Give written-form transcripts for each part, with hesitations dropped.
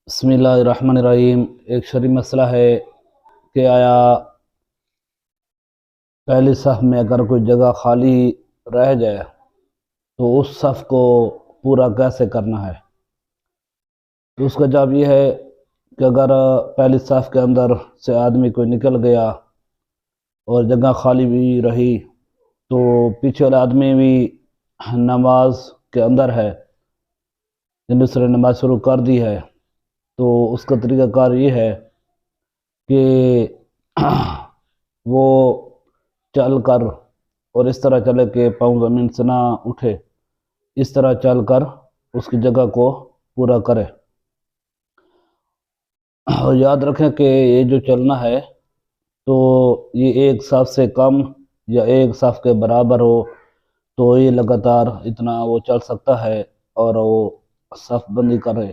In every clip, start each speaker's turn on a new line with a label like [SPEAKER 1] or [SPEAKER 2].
[SPEAKER 1] بسم اللہ الرحمن الرحیم۔ ایک شرعی مسئلہ ہے کہ آیا پہلی صف میں اگر کوئی جگہ خالی رہ جائے تو اس صف کو پورا کیسے کرنا ہے؟ تو اس کا جواب یہ ہے کہ اگر پہلی صف کے اندر سے آدمی کوئی نکل گیا اور جگہ خالی بھی رہی تو پیچھے والا آدمی بھی نماز کے اندر ہے، دوسرے نماز شروع کر دی ہے، تو اس کا طریقہ کار یہ ہے کہ وہ چل کر اور اس طرح چلے کہ پاؤں زمین سے نہ اٹھے، اس طرح چل کر اس کی جگہ کو پورا کرے۔ اور یاد رکھیں کہ یہ جو چلنا ہے تو یہ ایک صف سے کم یا ایک صف کے برابر ہو تو یہ لگاتار اتنا وہ چل سکتا ہے اور وہ صف بندی کرے،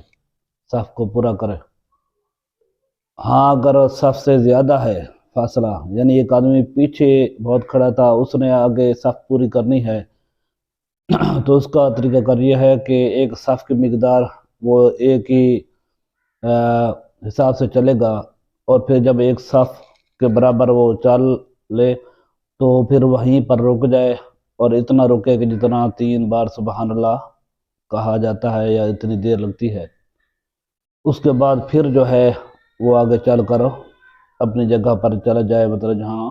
[SPEAKER 1] صف کو پورا کرے۔ ہاں اگر صف سے زیادہ ہے فاصلہ، یعنی ایک آدمی پیچھے بہت کھڑا تھا، اس نے آگے صف پوری کرنی ہے، تو اس کا طریقہ کار یہ ہے کہ ایک صف کی مقدار وہ ایک ہی حساب سے چلے گا، اور پھر جب ایک صف کے برابر وہ چل لے تو پھر وہیں پر رک جائے، اور اتنا رکے کہ جتنا 3 بار سبحان اللہ کہا جاتا ہے یا اتنی دیر لگتی ہے۔ اس کے بعد پھر جو ہے وہ آگے چل کر اپنی جگہ پر چلا جائے، مطلب جہاں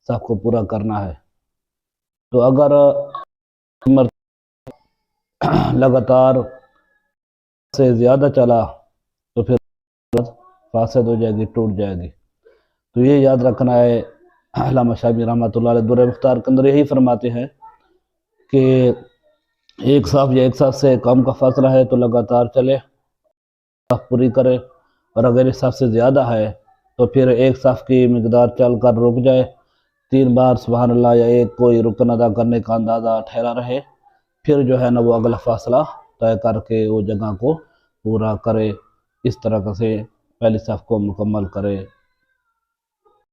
[SPEAKER 1] صف کو پورا کرنا ہے۔ تو اگر لگاتار سے زیادہ چلا تو پھر فاسد ہو جائے گی، ٹوٹ جائے گی۔ تو یہ یاد رکھنا ہے۔ علامہ شامی رحمۃ اللہ علیہ درہ مختار کے اندر یہی فرماتے ہیں کہ ایک صف یا ایک صف سے کم کا فاصلہ ہے تو لگاتار چلے، صف پوری کرے، اور اگر ایک صف سے زیادہ ہے تو پھر ایک صف کی مقدار چل کر رک جائے، 3 بار سبحان اللہ یا ایک کوئی رکن ادا کرنے کا اندازہ ٹھہرا رہے، پھر جو ہے نا وہ اگلا فاصلہ طے کر کے وہ جگہ کو پورا کرے، اس طرح سے پہلی صف کو مکمل کرے۔